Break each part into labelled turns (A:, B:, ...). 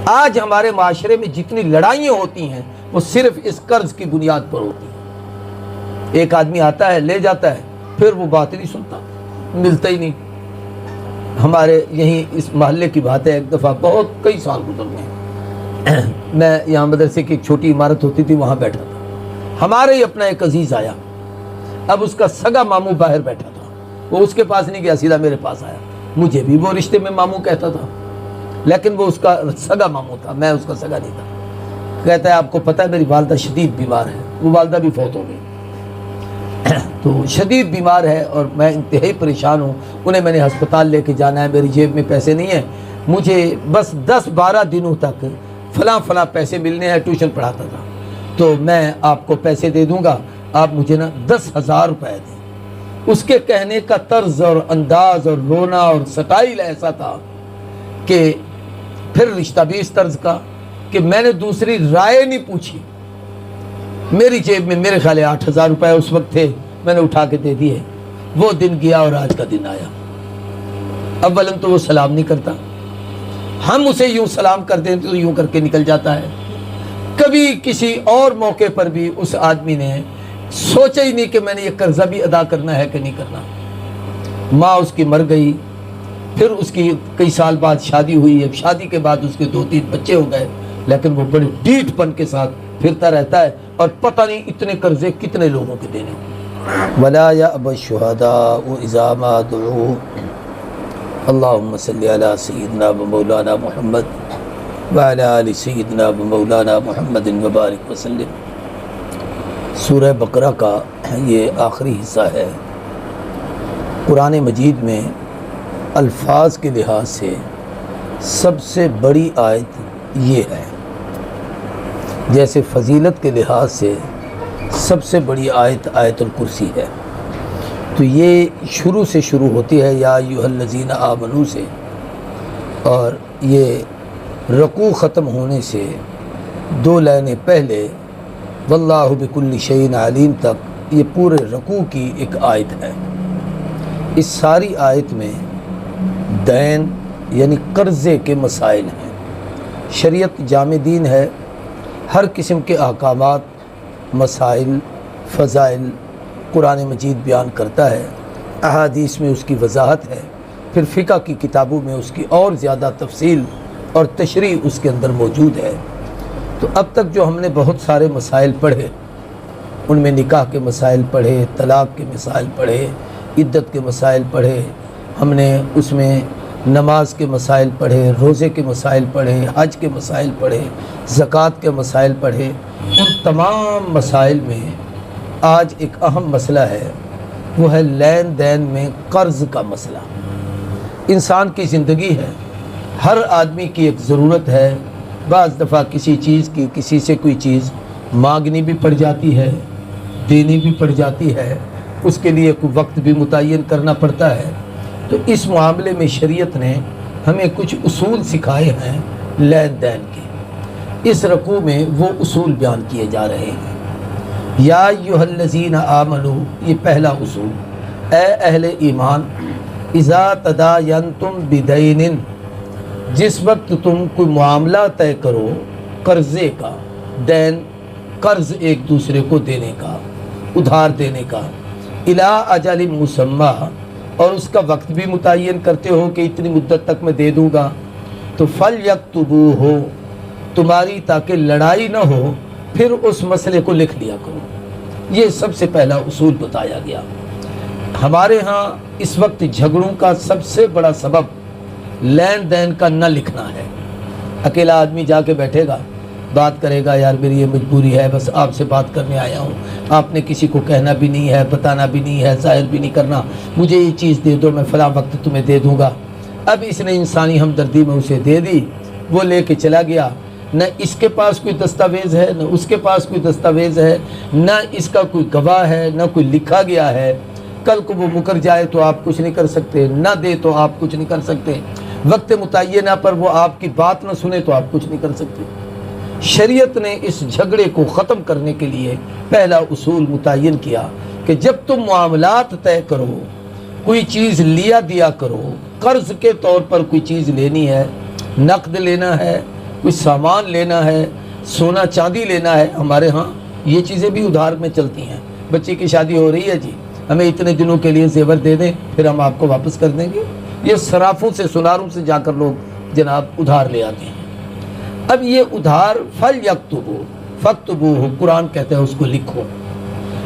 A: آج ہمارے معاشرے میں جتنی لڑائیاں ہوتی ہیں وہ صرف اس قرض کی بنیاد پر ہوتی ہیں۔ ایک آدمی آتا ہے، لے جاتا ہے، پھر وہ بات نہیں سنتا، ملتا ہی نہیں۔ ہمارے یہیں اس محلے کی بات ہے، ایک دفعہ بہت کئی سال گزر گئے، میں یہاں مدرسے کی ایک چھوٹی عمارت ہوتی تھی، وہاں بیٹھا تھا۔ ہمارے ہی اپنا ایک عزیز آیا، اب اس کا سگا ماموں باہر بیٹھا تھا، وہ اس کے پاس نہیں گیا، سیدھا میرے پاس آیا۔ مجھے بھی وہ رشتے میں ماموں کہتا تھا، لیکن وہ اس کا سگا ماموں تھا، میں اس کا سگا نہیں تھا۔ کہتا ہے آپ کو پتہ ہے میری والدہ شدید بیمار ہے، وہ والدہ بھی فوت ہو گئی، تو شدید بیمار ہے اور میں انتہائی پریشان ہوں، انہیں میں نے ہسپتال لے کے جانا ہے، میری جیب میں پیسے نہیں ہیں، مجھے بس 10-12 دنوں تک فلاں پیسے ملنے ہیں، ٹیوشن پڑھاتا تھا، تو میں آپ کو پیسے دے دوں گا، آپ مجھے نا 10,000 روپے دیں۔ اس کے کہنے کا طرز اور انداز اور رونا اور سٹائل ایسا تھا کہ پھر رشتہ بھی اس طرز کا کہ میں نے دوسری رائے نہیں پوچھی، میری جیب میں میرے خیال 8,000 روپے اس وقت تھے، میں نے اٹھا کے دے دیے۔ وہ دن گیا اور آج کا دن آیا۔ اولاً تو وہ سلام نہیں کرتا، ہم اسے یوں سلام کر دیں تو یوں کر کے نکل جاتا ہے۔ کبھی کسی اور موقع پر بھی اس آدمی نے سوچا ہی نہیں کہ میں نے یہ قرضہ بھی ادا کرنا ہے کہ نہیں کرنا۔ ماں اس کی مر گئی، پھر اس کی کئی سال بعد شادی ہوئی، اب شادی کے بعد اس کے 2-3 بچے ہو گئے، لیکن وہ بڑے ڈیٹ پن کے ساتھ پھرتا رہتا ہے اور پتہ نہیں اتنے قرضے کتنے لوگوں کے دینے ہوں۔ وَلَا يَأْبَ الشُّهَدَاءُ إِذَا مَا دُعُوا اللهم صل على سيدنا ومولانا محمد وعلى آل سيدنا ومولانا محمد وبارک وسلم۔ سورہ بقرہ کا یہ آخری حصہ ہے۔ قرآن مجید میں الفاظ کے لحاظ سے سب سے بڑی آیت یہ ہے، جیسے فضیلت کے لحاظ سے سب سے بڑی آیت آیت الکرسی ہے۔ تو یہ شروع سے شروع ہوتی ہے یا ایھا الذین آمنوا سے، اور یہ رکوع ختم ہونے سے 2 لائنیں پہلے واللہ بکل شیء علیم تک یہ پورے رکوع کی ایک آیت ہے۔ اس ساری آیت میں دین یعنی قرضے کے مسائل ہیں۔ شریعت جامع دین ہے، ہر قسم کے احکامات، مسائل، فضائل قرآن مجید بیان کرتا ہے، احادیث میں اس کی وضاحت ہے، پھر فقہ کی کتابوں میں اس کی اور زیادہ تفصیل اور تشریح اس کے اندر موجود ہے۔ تو اب تک جو ہم نے بہت سارے مسائل پڑھے، ان میں نکاح کے مسائل پڑھے، طلاق کے مسائل پڑھے، عدت کے مسائل پڑھے، ہم نے اس میں نماز کے مسائل پڑھے، روزے کے مسائل پڑھے، حج کے مسائل پڑھے، زکوٰۃ کے مسائل پڑھے۔ ان تمام مسائل میں آج ایک اہم مسئلہ ہے، وہ ہے لین دین میں قرض کا مسئلہ۔ انسان کی زندگی ہے، ہر آدمی کی ایک ضرورت ہے، بعض دفعہ کسی چیز کی کسی سے کوئی چیز مانگنی بھی پڑ جاتی ہے، دینی بھی پڑ جاتی ہے، اس کے لیے کوئی وقت بھی متعین کرنا پڑتا ہے۔ تو اس معاملے میں شریعت نے ہمیں کچھ اصول سکھائے ہیں لین دین کے۔ اس رکوع میں وہ اصول بیان کیے جا رہے ہیں۔ یا ایھا الذین آمنوا، یہ پہلا اصول، اے اہل ایمان، اذا تداینتم بدین، جس وقت تم کوئی معاملہ طے کرو قرضے کا، دین قرض ایک دوسرے کو دینے کا، ادھار دینے کا، الی اجل مسمی، اور اس کا وقت بھی متعین کرتے ہو کہ اتنی مدت تک میں دے دوں گا، تو فلیکتبوہ، تمہاری تاکہ لڑائی نہ ہو پھر اس مسئلے کو لکھ لیا کرو۔ یہ سب سے پہلا اصول بتایا گیا۔ ہمارے ہاں اس وقت جھگڑوں کا سب سے بڑا سبب لین دین کا نہ لکھنا ہے۔ اکیلا آدمی جا کے بیٹھے گا، بات کرے گا، یار میری یہ مجبوری ہے، بس آپ سے بات کرنے آیا ہوں، آپ نے کسی کو کہنا بھی نہیں ہے، بتانا بھی نہیں ہے، ظاہر بھی نہیں کرنا، مجھے یہ چیز دے دو، میں فلاں وقت تمہیں دے دوں گا۔ اب اس نے انسانی ہمدردی میں اسے دے دی، وہ لے کے چلا گیا، نہ اس کے پاس کوئی دستاویز ہے، نہ اس کے پاس کوئی دستاویز ہے، نہ اس کا کوئی گواہ ہے، نہ کوئی لکھا گیا ہے۔ کل کو وہ مکر جائے تو آپ کچھ نہیں کر سکتے، نہ دے تو آپ کچھ نہیں کر سکتے، وقت متعینہ پر وہ آپ کی بات نہ سنے تو آپ کچھ نہیں کر سکتے۔ شریعت نے اس جھگڑے کو ختم کرنے کے لیے پہلا اصول متعین کیا کہ جب تم معاملات طے کرو، کوئی چیز لیا دیا کرو، قرض کے طور پر کوئی چیز لینی ہے، نقد لینا ہے، کوئی سامان لینا ہے، سونا چاندی لینا ہے، ہمارے ہاں یہ چیزیں بھی ادھار میں چلتی ہیں. بچے کی شادی ہو رہی ہے جی، ہمیں اتنے دنوں کے لیے زیور دے دیں، پھر ہم آپ کو واپس کر دیں گے. یہ صرافوں سے، سناروں سے جا کر لوگ جناب ادھار لے آتے ہیں. اب یہ ادھار فَلْيَكْتُبُوا فَاكْتُبُوهُ، قرآن کہتا ہے اس کو لکھو.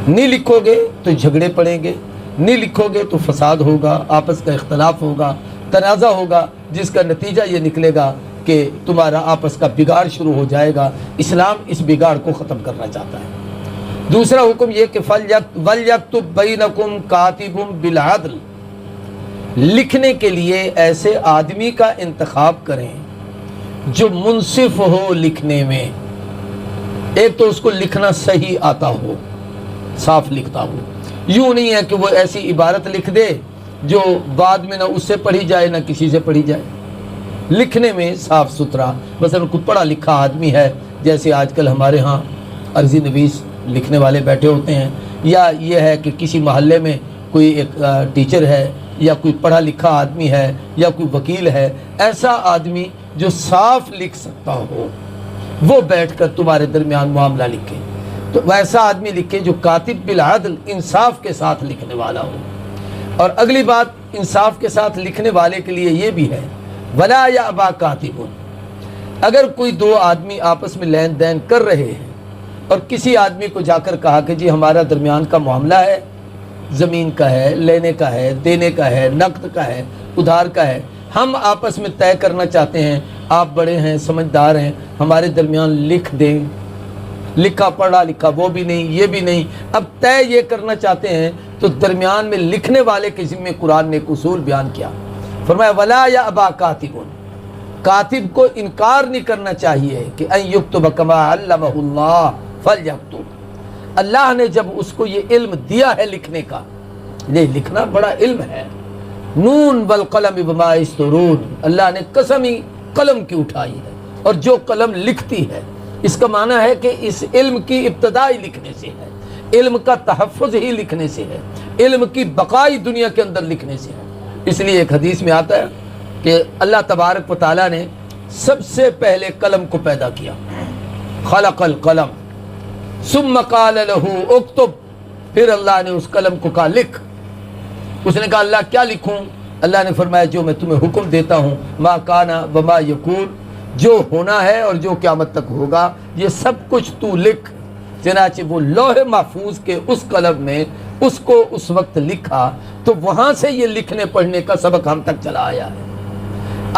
A: نہیں لکھو گے تو جھگڑے پڑیں گے، نہیں لکھو گے تو فساد ہوگا، آپس کا اختلاف ہوگا، تنازع ہوگا، جس کا نتیجہ یہ نکلے گا کہ تمہارا آپس کا بگاڑ شروع ہو جائے گا. اسلام اس بگاڑ کو ختم کرنا چاہتا ہے. دوسرا حکم یہ کہ وَلْيَكْتُبْ بَيْنَكُمْ كَاتِبٌ بِالْعَدْلِ، لکھنے کے لیے ایسے آدمی کا انتخاب کریں جو منصف ہو لکھنے میں. ایک تو اس کو لکھنا صحیح آتا ہو، صاف لکھتا ہو. یوں نہیں ہے کہ وہ ایسی عبارت لکھ دے جو بعد میں نہ اس سے پڑھی جائے نہ کسی سے پڑھی جائے. لکھنے میں صاف ستھرا، مثلا کوئی پڑھا لکھا آدمی ہے، جیسے آج کل ہمارے ہاں عرضی نویس لکھنے والے بیٹھے ہوتے ہیں، یا یہ ہے کہ کسی محلے میں کوئی ایک ٹیچر ہے، یا کوئی پڑھا لکھا آدمی ہے، یا کوئی وکیل ہے، ایسا آدمی جو صاف لکھ سکتا ہو وہ بیٹھ کر تمہارے درمیان معاملہ لکھے. تو ویسا آدمی لکھے جو کاتب بالعدل، انصاف کے ساتھ لکھنے والا ہو. اور اگلی بات انصاف کے ساتھ لکھنے والے کے لیے یہ بھی ہے وَلَا يَأْبَى كَاتِبٌ، اگر کوئی دو آدمی آپس میں لین دین کر رہے ہیں اور کسی آدمی کو جا کر کہا کہ جی ہمارا درمیان کا معاملہ ہے، زمین کا ہے، لینے کا ہے، دینے کا ہے، نقد کا ہے، ادھار کا ہے، ہم آپس میں طے کرنا چاہتے ہیں، آپ بڑے ہیں، سمجھدار ہیں، ہمارے درمیان لکھ دیں. لکھا پڑھا لکھا وہ بھی نہیں، یہ بھی نہیں، اب طے یہ کرنا چاہتے ہیں، تو درمیان میں لکھنے والے کے ذمہ قرآن نے ایک اصول بیان کیا. فرمایا وَلَا يَأْبَى كَاتِبٌ، کاتب کو انکار نہیں کرنا چاہیے کہ أَن يُكْتُبَ كَمَا عَلَّمَهُ اللَّهُ فَلْيَكْتُبْ. اللہ نے جب اس کو یہ علم دیا ہے لکھنے کا، یہ لکھنا بڑا علم ہے. نون والقلم وما یسطرون، اللہ نے قسم ہی قلم کی اٹھائی ہے، اور جو قلم لکھتی ہے، اس کا معنی ہے کہ اس علم کی ابتدائی لکھنے سے ہے، علم کا تحفظ ہی لکھنے سے ہے، علم کی بقائی دنیا کے اندر لکھنے سے ہے. اس لیے ایک حدیث میں آتا ہے کہ اللہ تبارک و تعالیٰ نے سب سے پہلے قلم کو پیدا کیا، خلق القلم ثم قال له اکتب، پھر اللہ نے اس قلم کو کہا لکھ. اس نے کہا اللہ کیا لکھوں؟ اللہ نے فرمایا جو میں تمہیں حکم دیتا ہوں، ما کانا وما یکون، جو ہونا ہے اور جو قیامت تک ہوگا یہ سب کچھ تو لکھ. چنانچہ وہ لوح محفوظ کے اس قلم میں اس کو اس وقت لکھا، تو وہاں سے یہ لکھنے پڑھنے کا سبق ہم تک چلا آیا ہے.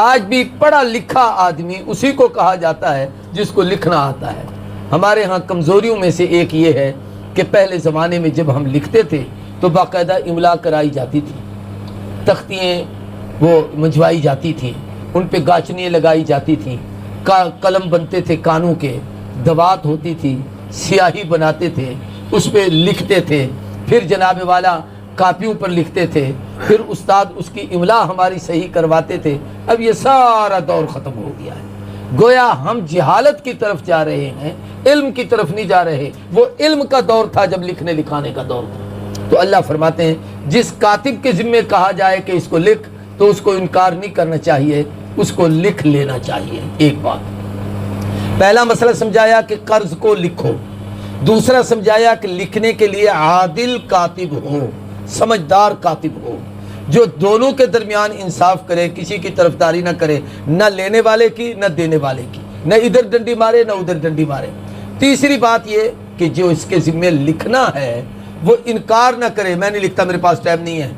A: آج بھی پڑھا لکھا آدمی اسی کو کہا جاتا ہے جس کو لکھنا آتا ہے. ہمارے ہاں کمزوریوں میں سے ایک یہ ہے کہ پہلے زمانے میں جب ہم لکھتے تھے تو باقاعدہ املا کرائی جاتی تھی، تختیاں وہ منجوائی جاتی تھیں، ان پہ گاچنیاں لگائی جاتی تھیں، قلم بنتے تھے کانوں کے، دوات ہوتی تھی، سیاہی بناتے تھے، اس پہ لکھتے تھے، پھر جناب والا کاپیوں پر لکھتے تھے، پھر استاد اس کی املا ہماری صحیح کرواتے تھے. اب یہ سارا دور ختم ہو گیا ہے. گویا ہم جہالت کی طرف جا رہے ہیں، علم کی طرف نہیں جا رہے. وہ علم کا دور تھا جب لکھنے لکھانے کا دور تھا. تو اللہ فرماتے ہیں جس کاتب کے ذمے کہا جائے کہ اس کو لکھ، تو اس کو انکار نہیں کرنا چاہیے، اس کو لکھ لینا چاہیے. ایک بات، پہلا مسئلہ سمجھایا کہ قرض کو لکھو. دوسرا سمجھایا کہ لکھنے کے لیے عادل کاتب ہو، سمجھدار کاتب ہو، جو دونوں کے درمیان انصاف کرے، کسی کی طرفداری نہ کرے، نہ لینے والے کی نہ دینے والے کی، نہ ادھر ڈنڈی مارے نہ ادھر ڈنڈی مارے. تیسری بات یہ کہ جو اس کے ذمے لکھنا ہے وہ انکار نہ کرے، میں نہیں لکھتا، میرے پاس ٹائم نہیں ہے،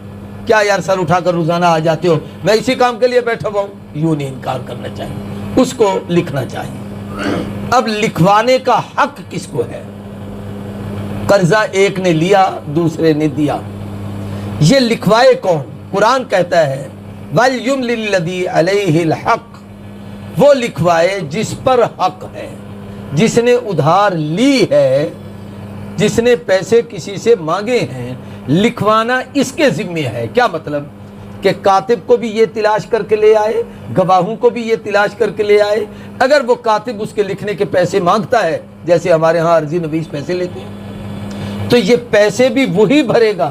A: کیا یار سر اٹھا کر روزانہ آ جاتے ہو، میں اسی کام کے لیے بیٹھا ہوا ہوں. یوں نہیں انکار کرنا چاہیے، اس کو لکھنا چاہیے. اب لکھوانے کا حق کس کو ہے؟ قرضہ ایک نے لیا، دوسرے نے دیا، یہ لکھوائے کون؟ قرآن کہتا ہے وَلْيُمْلِلْ الَّذِي عَلَيْهِ الْحَقُّ، وہ لکھوائے جس پر حق ہے، جس نے ادھار لی ہے، جس نے پیسے کسی سے مانگے ہیں، لکھوانا اس کے ذمے ہے. کیا مطلب؟ کہ کاتب کو بھی یہ تلاش کر کے لے آئے، گواہوں کو بھی یہ تلاش کر کے لے آئے. اگر وہ کاتب اس کے لکھنے کے پیسے مانگتا ہے، جیسے ہمارے ہاں عرضی نویس پیسے لیتے ہیں، تو یہ پیسے بھی وہی بھرے گا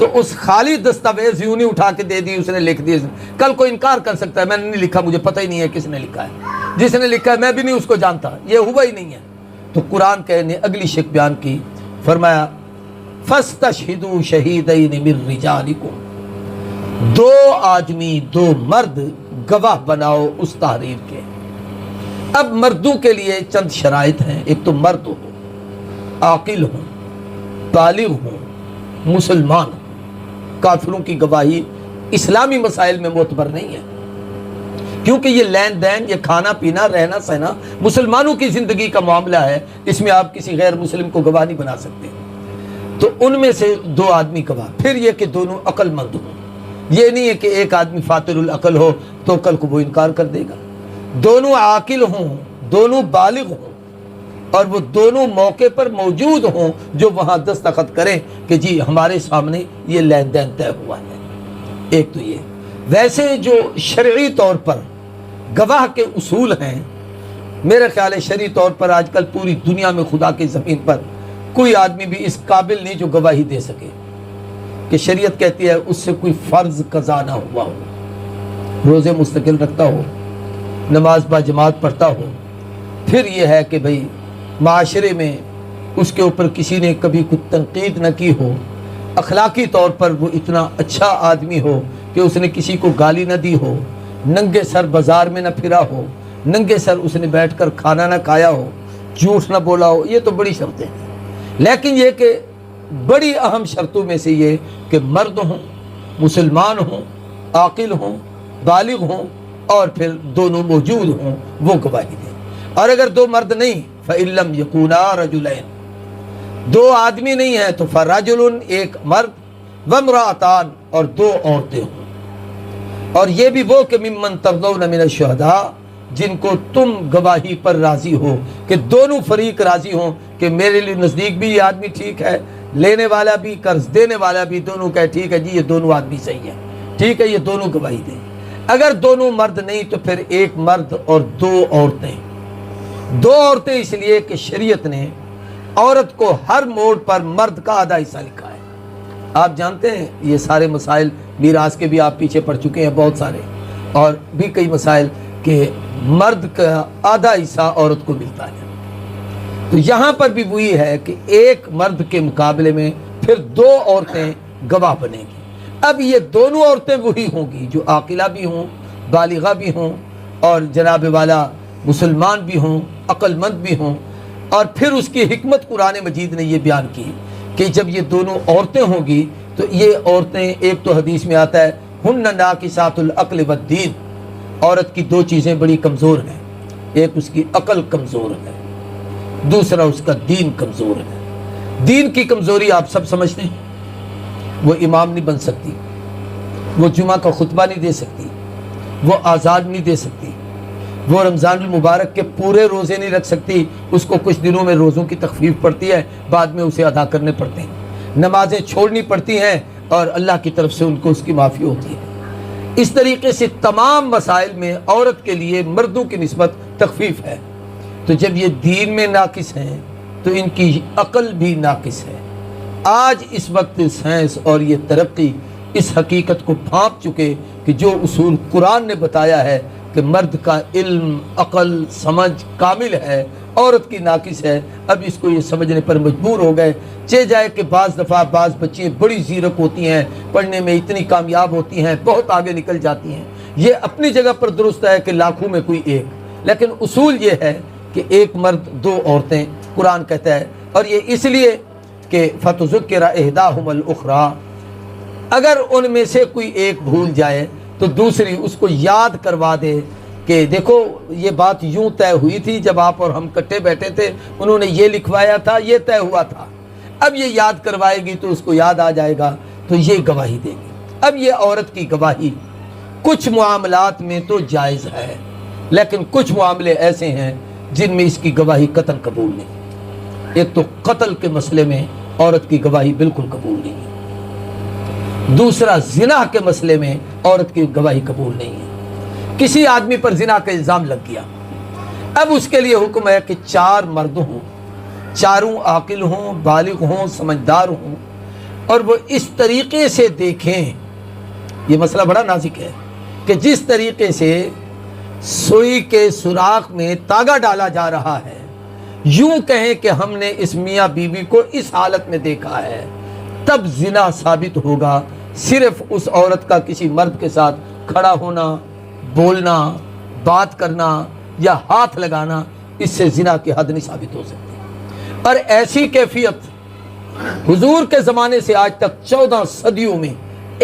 A: تو اس خالی دستاویز یوں نہیں اٹھا کے دے دی اس نے لکھ دی. کل کوئی انکار کر سکتا ہے میں نے نہیں لکھا, مجھے پتہ ہی نہیں ہے کس نے لکھا ہے, جس نے لکھا ہے میں بھی نہیں اس کو جانتا, یہ ہوا ہی نہیں ہے. تو قرآن کہ نے اگلی شک بیان کی, فرمایا فاستشہدوا شہیدین من رجالکم, 2 آدمی 2 مرد گواہ بناؤ اس تحریر کے. اب مردوں کے لیے چند شرائط ہیں. ایک تو مرد ہو, عاقل ہوں, بالغ ہوں, مسلمان ہوں. کافروں کی گواہی اسلامی مسائل میں معتبر نہیں ہے, کیونکہ یہ لین دین, یہ کھانا پینا, رہنا سہنا مسلمانوں کی زندگی کا معاملہ ہے. اس میں آپ کسی غیر مسلم کو گواہ نہیں بنا سکتے. تو ان میں سے 2 آدمی گواہ. پھر یہ کہ دونوں عقل مند ہوں. یہ نہیں ہے کہ ایک آدمی فاطر العقل ہو تو کل کو وہ انکار کر دے گا. دونوں عاقل ہوں, دونوں بالغ ہوں, اور وہ دونوں موقع پر موجود ہوں جو وہاں دستخط کریں کہ جی ہمارے سامنے یہ لین دین طے ہوا ہے. ایک تو یہ. ویسے جو شرعی طور پر گواہ کے اصول ہیں, میرے خیال ہے شرعی طور پر آج کل پوری دنیا میں خدا کی زمین پر کوئی آدمی بھی اس قابل نہیں جو گواہی دے سکے کہ شریعت کہتی ہے اس سے کوئی فرض قضا نہ ہوا ہو, روزے مستقل رکھتا ہو, نماز با جماعت پڑھتا ہو. پھر یہ ہے کہ بھئی معاشرے میں اس کے اوپر کسی نے کبھی کوئی تنقید نہ کی ہو, اخلاقی طور پر وہ اتنا اچھا آدمی ہو کہ اس نے کسی کو گالی نہ دی ہو, ننگے سر بازار میں نہ پھرا ہو, ننگے سر اس نے بیٹھ کر کھانا نہ کھایا ہو, جھوٹ نہ بولا ہو. یہ تو بڑی شرطیں ہیں. لیکن یہ کہ بڑی اہم شرطوں میں سے یہ کہ مرد ہوں, مسلمان ہوں, عاقل ہوں, بالغ ہوں, اور پھر دونوں موجود ہوں, وہ گواہی دیں. اور اگر 2 مرد نہیں, فَإِن لَمْ يَكُونَا رَجُلَيْنِ, 2 آدمی نہیں ہیں تو فَرَجُلٌ, ایک مرد, وَامْرَأَتَانِ, اور 2 عورتیں ہوں. اور یہ بھی وہ کہ ممن ترضون من الشہداء, جن کو تم گواہی پر راضی ہو, کہ دونوں فریق راضی ہوں کہ میرے لیے نزدیک بھی یہ آدمی ٹھیک ہے, لینے والا بھی قرض دینے والا بھی, دونوں کہے ٹھیک ہے جی یہ دونوں آدمی صحیح ہے, ٹھیک ہے یہ دونوں گواہی دیں. اگر دونوں مرد نہیں تو پھر ایک مرد اور 2 عورتیں. 2 عورتیں اس لیے کہ شریعت نے عورت کو ہر موڑ پر مرد کا آدھا حصہ لکھا ہے. آپ جانتے ہیں یہ سارے مسائل میراث کے بھی آپ پیچھے پڑ چکے ہیں بہت سارے, اور بھی کئی مسائل کہ مرد کا آدھا حصہ عورت کو ملتا ہے. تو یہاں پر بھی وہی ہے کہ ایک مرد کے مقابلے میں پھر 2 عورتیں گواہ بنیں گی. اب یہ دونوں عورتیں وہی ہوں گی جو عاقلہ بھی ہوں, بالغہ بھی ہوں, اور جناب والا مسلمان بھی ہوں, عقل مند بھی ہوں. اور پھر اس کی حکمت قرآن مجید نے یہ بیان کی کہ جب یہ دونوں عورتیں ہوں گی تو یہ عورتیں, ایک تو حدیث میں آتا ہے ہن ناقصات العقل والدین, عورت کی 2 چیزیں بڑی کمزور ہیں. ایک اس کی عقل کمزور ہے, دوسرا اس کا دین کمزور ہے. دین کی کمزوری آپ سب سمجھتے ہیں, وہ امام نہیں بن سکتی, وہ جمعہ کا خطبہ نہیں دے سکتی, وہ آزاد نہیں دے سکتی, وہ رمضان المبارک کے پورے روزے نہیں رکھ سکتی. اس کو کچھ دنوں میں روزوں کی تخفیف پڑتی ہے, بعد میں اسے ادا کرنے پڑتے ہیں. نمازیں چھوڑنی پڑتی ہیں اور اللہ کی طرف سے ان کو اس کی معافی ہوتی ہے. اس طریقے سے تمام مسائل میں عورت کے لیے مردوں کی نسبت تخفیف ہے. تو جب یہ دین میں ناقص ہیں تو ان کی عقل بھی ناقص ہے. آج اس وقت سائنس اور یہ ترقی اس حقیقت کو بھانپ چکے کہ جو اصول قرآن نے بتایا ہے کہ مرد کا علم, عقل, سمجھ کامل ہے, عورت کی ناقص ہے, اب اس کو یہ سمجھنے پر مجبور ہو گئے. چہ جائے کہ بعض دفعہ بعض بچیاں بڑی زیرک ہوتی ہیں, پڑھنے میں اتنی کامیاب ہوتی ہیں, بہت آگے نکل جاتی ہیں. یہ اپنی جگہ پر درست ہے کہ لاکھوں میں کوئی ایک, لیکن اصول یہ ہے کہ ایک مرد 2 عورتیں قرآن کہتا ہے. اور یہ اس لیے کہ فَتُذُكِّرَ إِحْدَاهُمَا الْأُخْرَىٰ, اگر ان میں سے کوئی ایک بھول جائے تو دوسری اس کو یاد کروا دے کہ دیکھو یہ بات یوں طے ہوئی تھی جب آپ اور ہم کٹے بیٹھے تھے, انہوں نے یہ لکھوایا تھا, یہ طے ہوا تھا. اب یہ یاد کروائے گی تو اس کو یاد آ جائے گا, تو یہ گواہی دے گی. اب یہ عورت کی گواہی کچھ معاملات میں تو جائز ہے, لیکن کچھ معاملے ایسے ہیں جن میں اس کی گواہی قطعاً قبول نہیں. ایک تو قتل کے مسئلے میں عورت کی گواہی بالکل قبول نہیں ہے. دوسرا زنا کے مسئلے میں عورت کی گواہی قبول نہیں ہے. کسی آدمی پر زنا کا الزام لگ گیا, اب اس کے لیے حکم ہے کہ 4 مرد ہوں, چاروں عاقل ہوں, بالغ ہوں, سمجھدار ہوں, اور وہ اس طریقے سے دیکھیں، یہ مسئلہ بڑا نازک ہے کہ جس طریقے سے سوئی کے سوراخ میں تاگا ڈالا جا رہا ہے، یوں کہیں کہ ہم نے اس میاں بیوی کو اس حالت میں دیکھا ہے، تب زنا ثابت ہوگا۔ صرف اس عورت کا کسی مرد کے ساتھ کھڑا ہونا، بولنا، بات کرنا یا ہاتھ لگانا، اس سے زنا کی حد نہیں ثابت ہو سکتی۔ اور ایسی کیفیت حضور کے زمانے سے آج تک 14 صدیوں میں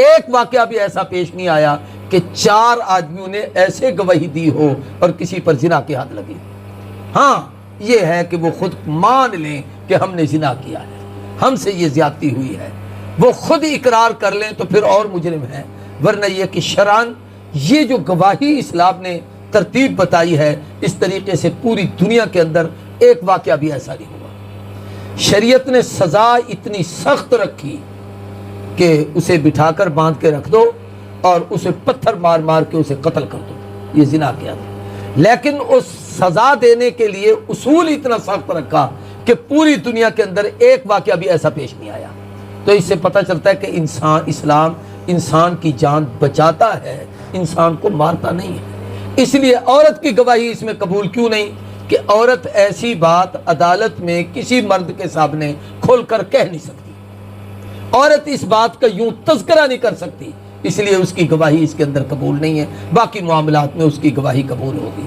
A: ایک واقعہ بھی ایسا پیش نہیں آیا کہ 4 آدمیوں نے ایسے گواہی دی ہو اور کسی پر زنا کی حد لگی۔ ہاں یہ ہے کہ وہ خود مان لیں کہ ہم نے زنا کیا ہے، ہم سے یہ زیادتی ہوئی ہے، وہ خود اقرار کر لیں تو پھر اور مجرم ہے، ورنہ یہ کہ شرعاً یہ جو گواہی اسلام نے ترتیب بتائی ہے، اس طریقے سے پوری دنیا کے اندر ایک واقعہ بھی ایسا نہیں ہوا۔ شریعت نے سزا اتنی سخت رکھی کہ اسے بٹھا کر باندھ کے رکھ دو اور اسے پتھر مار مار کے اسے قتل کر دو، یہ زنا کیا تھا۔ لیکن اس سزا دینے کے لیے اصول اتنا سخت رکھا کہ پوری دنیا کے اندر ایک واقعہ بھی ایسا پیش نہیں آیا۔ تو اس سے پتہ چلتا ہے کہ اسلام انسان کی جان بچاتا ہے، انسان کو مارتا نہیں ہے۔ اس لیے عورت کی گواہی اس میں قبول کیوں نہیں کہ عورت ایسی بات عدالت میں کسی مرد کے سامنے کھول کر کہہ نہیں سکتی، عورت اس بات کا یوں تذکرہ نہیں کر سکتی، اس لیے اس کی گواہی اس کے اندر قبول نہیں ہے، باقی معاملات میں اس کی گواہی قبول ہوگی۔